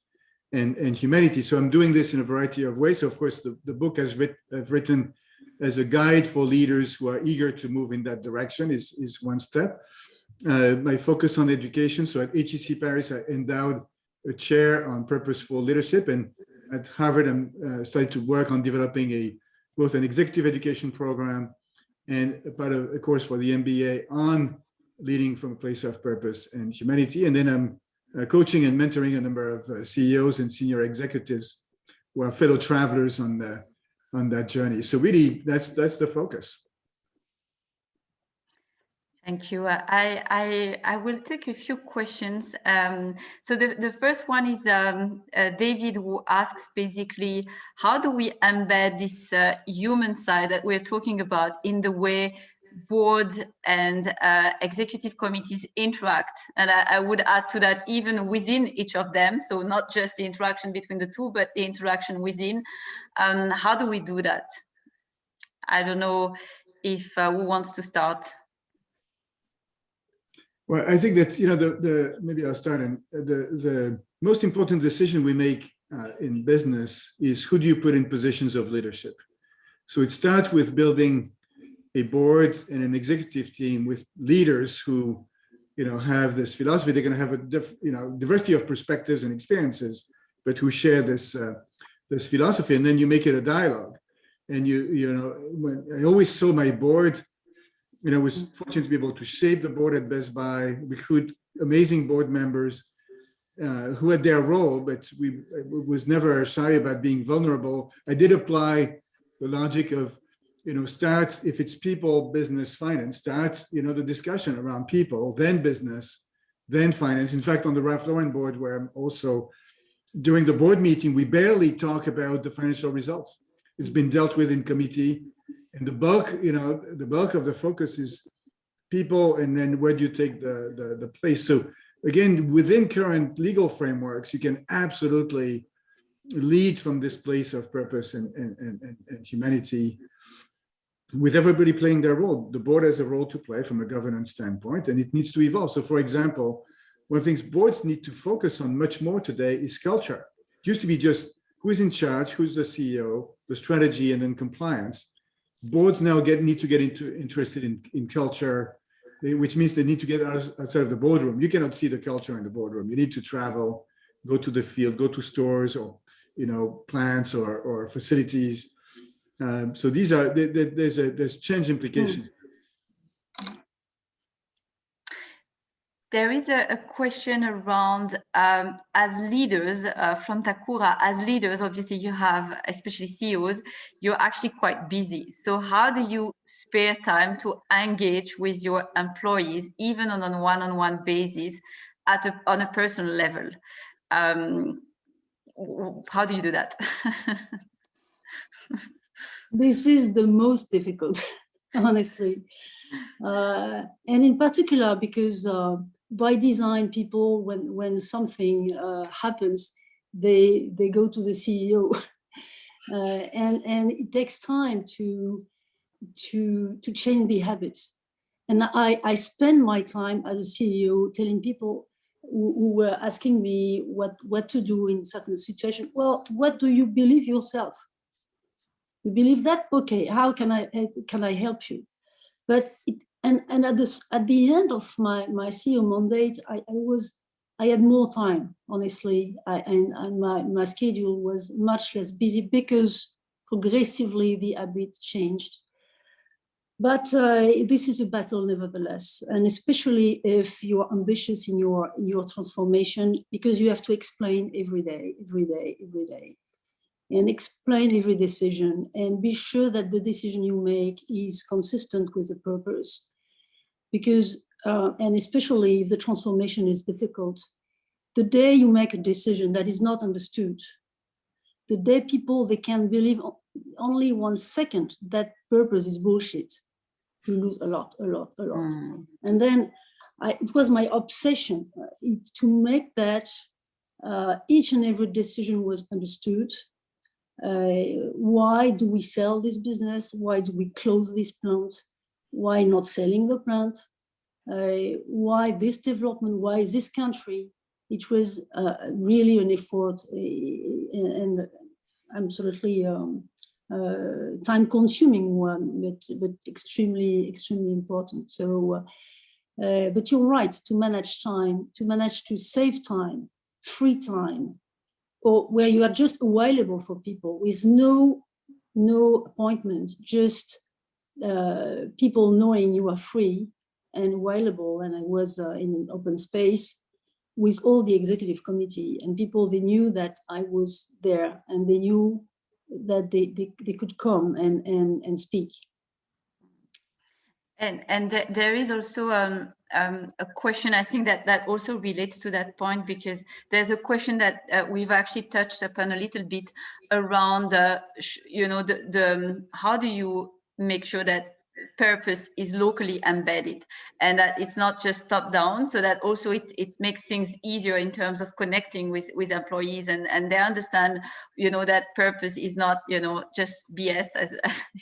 and humanity. So I'm doing this in a variety of ways. So of course, the book I've written as a guide for leaders who are eager to move in that direction is one step. My focus on education. So at HEC Paris, I endowed a chair on purposeful leadership, and at Harvard, I'm starting to work on developing both an executive education program and a part of a course for the MBA on leading from a place of purpose and humanity. And then I'm coaching and mentoring a number of CEOs and senior executives who are fellow travelers on that journey. So really, that's the focus. Thank you. I will take a few questions. So the first one is David, who asks basically, how do we embed this human side that we're talking about in the way boards and executive committees interact? And I would add to that, even within each of them. So not just the interaction between the two, but the interaction within. How do we do that? I don't know if who wants to start. Well, I think that, maybe I'll start. And the most important decision we make in business is who do you put in positions of leadership? So it starts with building a board and an executive team with leaders who, have this philosophy. They're going to have a diversity of perspectives and experiences, but who share this philosophy. And then you make it a dialogue. And when I always saw my board, was fortunate to be able to shape the board at Best Buy, recruit amazing board members who had their role, but we was never shy about being vulnerable. I did apply the logic of, start, if it's people, business, finance, start, the discussion around people, then business, then finance. In fact, on the Ralph Lauren board, where I'm also, during the board meeting, we barely talk about the financial results. It's been dealt with in committee. And the bulk of the focus is people, and then where do you take the place? So again, within current legal frameworks, you can absolutely lead from this place of purpose and humanity, with everybody playing their role. The board has a role to play from a governance standpoint, and it needs to evolve. So for example, one of the things boards need to focus on much more today is culture. It used to be just who's in charge, who's the CEO, the strategy, and then compliance. Boards now need to get interested in culture, which means they need to get outside of the boardroom. You cannot see the culture in the boardroom. You need to travel, go to the field, go to stores or plants or facilities. So these are there's change implications. There is a question around, as leaders from Takura, as leaders, obviously you have, especially CEOs, you're actually quite busy. So how do you spare time to engage with your employees, even on a one-on-one basis, on a personal level? How do you do that? This is the most difficult, honestly. And in particular, because by design, people, when something happens, they go to the CEO, and it takes time to change the habits. And I spend my time as a CEO telling people who were asking me what to do in certain situations. Well, what do you believe yourself? You believe that? Okay, how can I help you? But at the end of my CEO mandate, I had more time, honestly, and my schedule was much less busy because progressively the habits changed. But this is a battle nevertheless, and especially if you are ambitious in your transformation, because you have to explain every day, and explain every decision, and be sure that the decision you make is consistent with the purpose. Because, and especially if the transformation is difficult, the day you make a decision that is not understood, the day people, they can believe only 1 second that purpose is bullshit, you lose a lot. And then it was my obsession to make that each and every decision was understood. Why do we sell this business? Why do we close this plant? Why not selling the plant? Why this development? Why this country? It was really an effort and absolutely time-consuming one, but extremely important. So, but you're right, to manage time, to manage to save time, free time, or where you are just available for people with no appointment, just people knowing you are free and available. And I was in an open space with all the executive committee, and people, they knew that I was there, and they knew that they could come and speak. And there is also a question, I think that also relates to that point, because there's a question that we've actually touched upon a little bit around, you know, the how do you make sure that purpose is locally embedded and that it's not just top down, so that also it makes things easier in terms of connecting with employees, and they understand, you know, that purpose is not, you know, just BS, as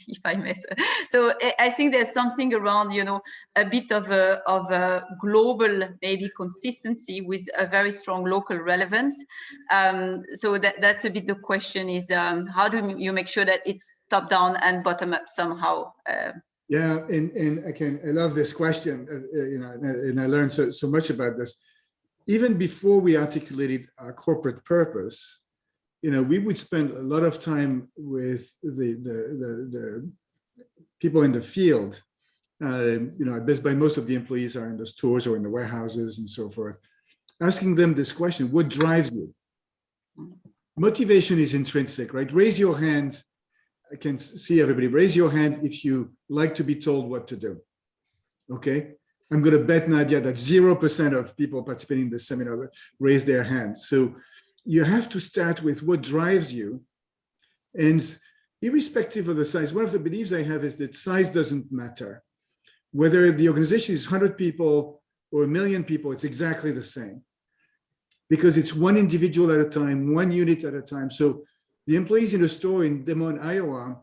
if I may say. So I think there's something around, you know, a bit of a global maybe consistency with a very strong local relevance. So that's a bit the question is, how do you make sure that it's top down and bottom up somehow? Yeah, and I love this question, you know, and I learned so much about this. Even before we articulated our corporate purpose, you know, we would spend a lot of time with the people in the field. You know, at Best Buy, most of the employees are in the stores or in the warehouses and so forth, asking them this question: what drives you? Motivation is intrinsic, right? Raise your hand. I can see everybody. Raise your hand if you like to be told what to do. Okay, I'm going to bet, Nadia, that 0% of people participating in this seminar raise their hands. So you have to start with what drives you, and irrespective of the size. One of the beliefs I have is that size doesn't matter. Whether the organization is 100 people or 1 million people, it's exactly the same, because it's one individual at a time, one unit at a time. So the employees in a store in Des Moines, Iowa,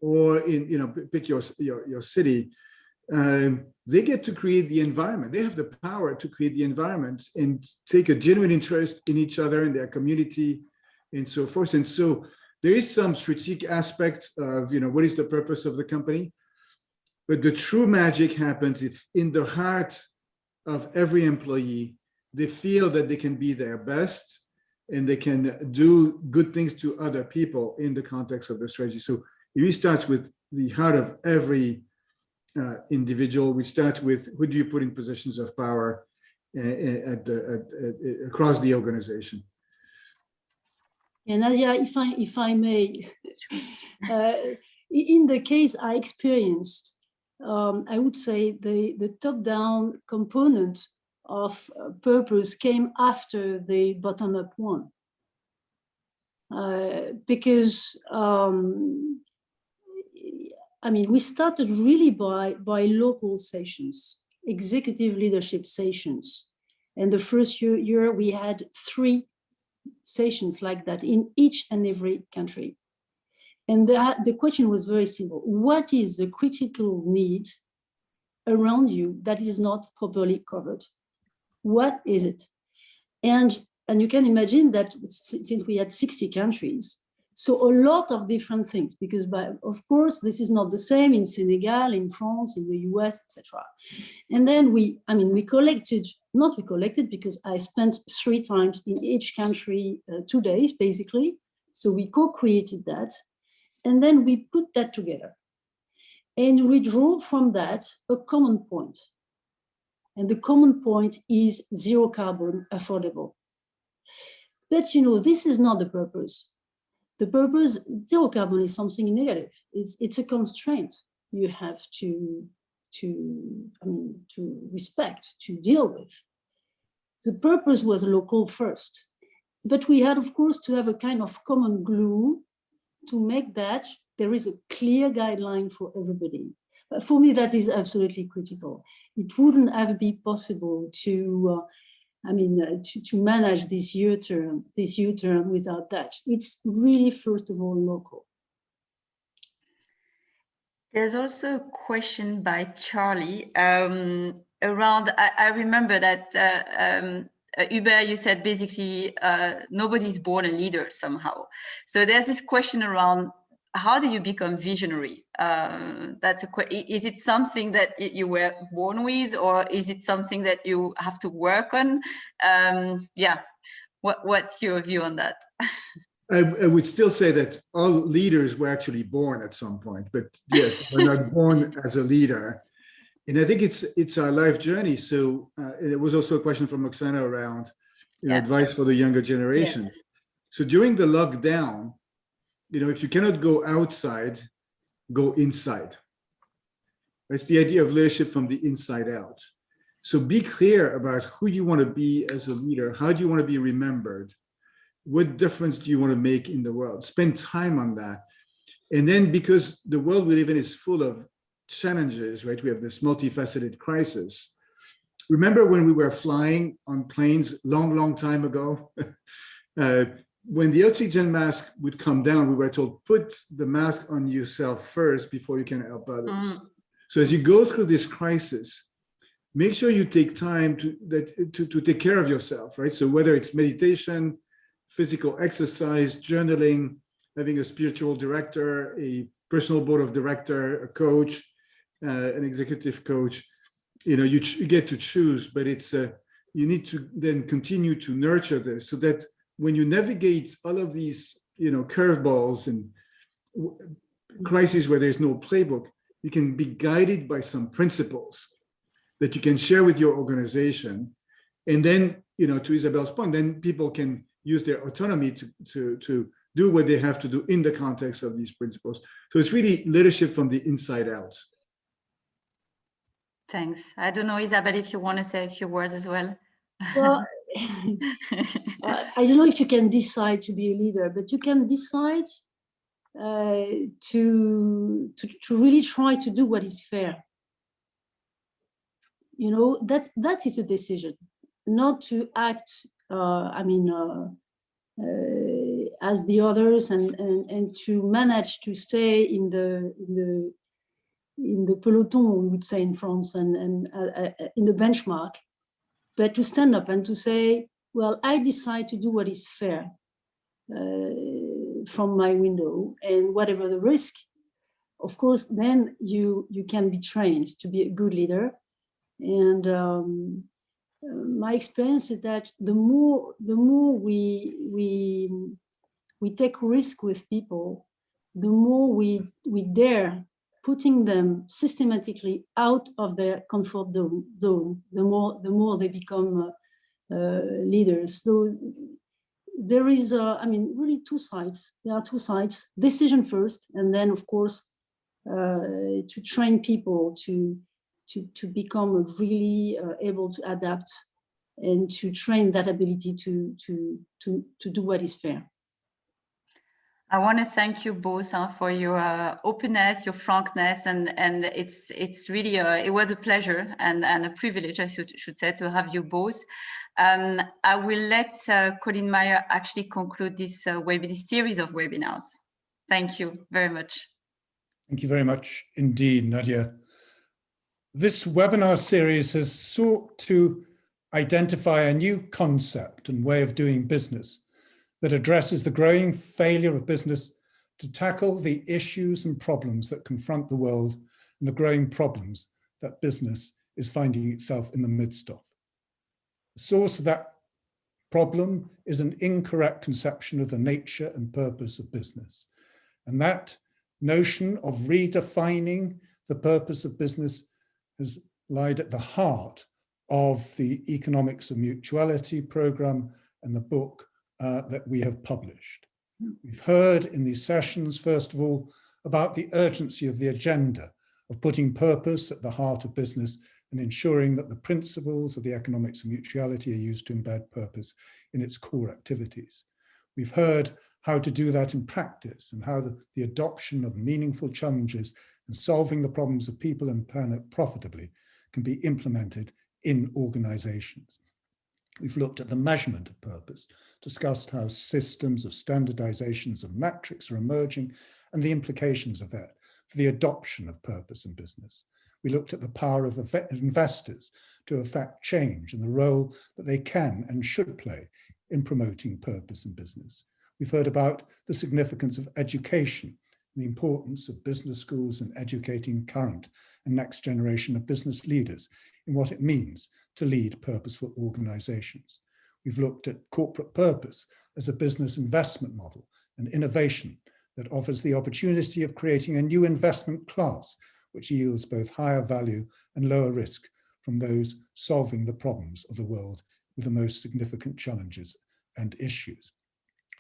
or in, you know, pick your city, they get to create the environment. They have the power to create the environment and take a genuine interest in each other, in their community, and so forth. And so there is some strategic aspect of, you know, what is the purpose of the company? But the true magic happens if in the heart of every employee, they feel that they can be their best and they can do good things to other people in the context of the strategy. So it starts with the heart of every individual. We start with who do you put in positions of power across the organization. And Nadia, if I may, in the case I experienced, I would say the top-down component of purpose came after the bottom-up one, because I mean, we started really by local sessions, executive leadership sessions, and the first year we had 3 sessions like that in each and every country. And the question was very simple: what is the critical need around you that is not properly covered? What is it? And you can imagine that since we had 60 countries, so a lot of different things, because of course this is not the same in Senegal, in France, in the US, etc. And then we collected because I spent 3 times in each country, 2 days basically. So we co-created that, and then we put that together. And we draw from that a common point. And the common point is zero carbon, affordable. But you know, this is not the purpose. The purpose, zero carbon is something negative. It's a constraint you have to respect, to deal with. The purpose was local first, but we had, of course, to have a kind of common glue to make that there is a clear guideline for everybody. But for me, that is absolutely critical. It wouldn't have been possible to manage this U-turn without that. It's really, first of all, local. There's also a question by Charlie around, I remember that Hubert, you said basically nobody's born a leader somehow. So there's this question around, how do you become visionary? Is it something that you were born with, or is it something that you have to work on? What's your view on that? I would still say that all leaders were actually born at some point, but yes, we're not born as a leader. And I think it's our life journey. So it was also a question from Oksana around advice for the younger generation. Yes. So during the lockdown, if you cannot go outside, go inside. That's the idea of leadership from the inside out. So be clear about who you want to be as a leader. How do you want to be remembered? What difference do you want to make in the world? Spend time on that. And then, because the world we live in is full of challenges, right? We have this multifaceted crisis. Remember when we were flying on planes long time ago? When the oxygen mask would come down, we were told, put the mask on yourself first before you can help others. So as you go through this crisis, make sure you take time to take care of yourself, right? So whether it's meditation, physical exercise, journaling, having a spiritual director, a personal board of director, a coach, an executive coach, you get to choose, but it's you need to then continue to nurture this so that when you navigate all of these, curveballs and crises where there's no playbook, you can be guided by some principles that you can share with your organization. And then, to Isabelle's point, then people can use their autonomy to do what they have to do in the context of these principles. So it's really leadership from the inside out. Thanks. I don't know, Isabelle, if you want to say a few words as well. Well, I don't know if you can decide to be a leader, but you can decide to really try to do what is fair. That is a decision, not to act as the others and to manage to stay in the peloton, we would say in France, and in the benchmark, but to stand up and to say, well, I decide to do what is fair from my window, and whatever the risk, of course, then you can be trained to be a good leader. And my experience is that the more we take risk with people, the more we dare putting them systematically out of their comfort zone, the more they become leaders. So there is, really two sides. There are two sides: decision first, and then, of course, to train people to become really able to adapt and to train that ability to do what is fair. I want to thank you both for your openness, your frankness, and it's really it was a pleasure and a privilege, I should say, to have you both. I will let Colin Meyer actually conclude this series of webinars. Thank you very much. Thank you very much indeed, Nadia. This webinar series has sought to identify a new concept and way of doing business that addresses the growing failure of business to tackle the issues and problems that confront the world and the growing problems that business is finding itself in the midst of. The source of that problem is an incorrect conception of the nature and purpose of business. And that notion of redefining the purpose of business has lied at the heart of the Economics of Mutuality program and the book that we have published. We've heard in these sessions, first of all, about the urgency of the agenda of putting purpose at the heart of business and ensuring that the principles of the Economics of Mutuality are used to embed purpose in its core activities. We've heard how to do that in practice and how the adoption of meaningful challenges and solving the problems of people and planet profitably can be implemented in organizations. We've looked at the measurement of purpose, discussed how systems of standardizations of metrics are emerging and the implications of that for the adoption of purpose in business. We looked at the power of investors to affect change and the role that they can and should play in promoting purpose in business. We've heard about the significance of education, the importance of business schools in educating current and next generation of business leaders in what it means to lead purposeful organizations. We've looked at corporate purpose as a business investment model and innovation that offers the opportunity of creating a new investment class which yields both higher value and lower risk from those solving the problems of the world with the most significant challenges and issues.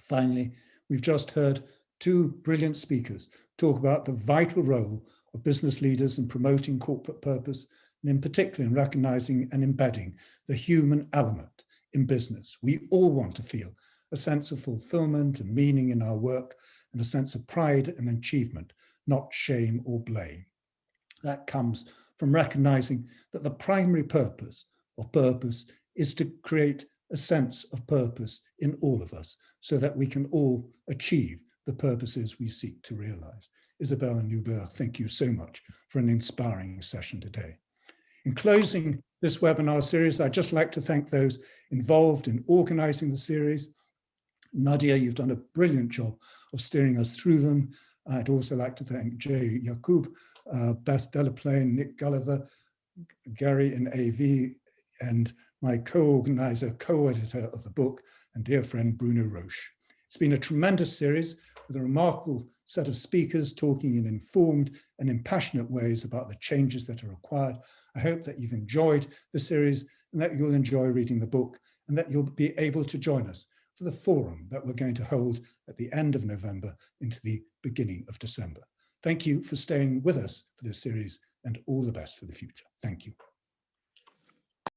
Finally, we've just heard two brilliant speakers talk about the vital role of business leaders in promoting corporate purpose, and in particular in recognizing and embedding the human element in business. We all want to feel a sense of fulfillment and meaning in our work and a sense of pride and achievement, not shame or blame. That comes from recognizing that the primary purpose of purpose is to create a sense of purpose in all of us so that we can all achieve the purposes we seek to realize. Isabelle and Hubert, thank you so much for an inspiring session today. In closing this webinar series, I'd just like to thank those involved in organizing the series. Nadia, you've done a brilliant job of steering us through them. I'd also like to thank Jay Yacoub, Beth Delaplane, Nick Gulliver, Gary in AV, and my co-organizer, co-editor of the book, and dear friend Bruno Roche. It's been a tremendous series with a remarkable set of speakers talking in informed and impassionate ways about the changes that are required. I hope that you've enjoyed the series and that you'll enjoy reading the book and that you'll be able to join us for the forum that we're going to hold at the end of November into the beginning of December. Thank you for staying with us for this series and all the best for the future. Thank you.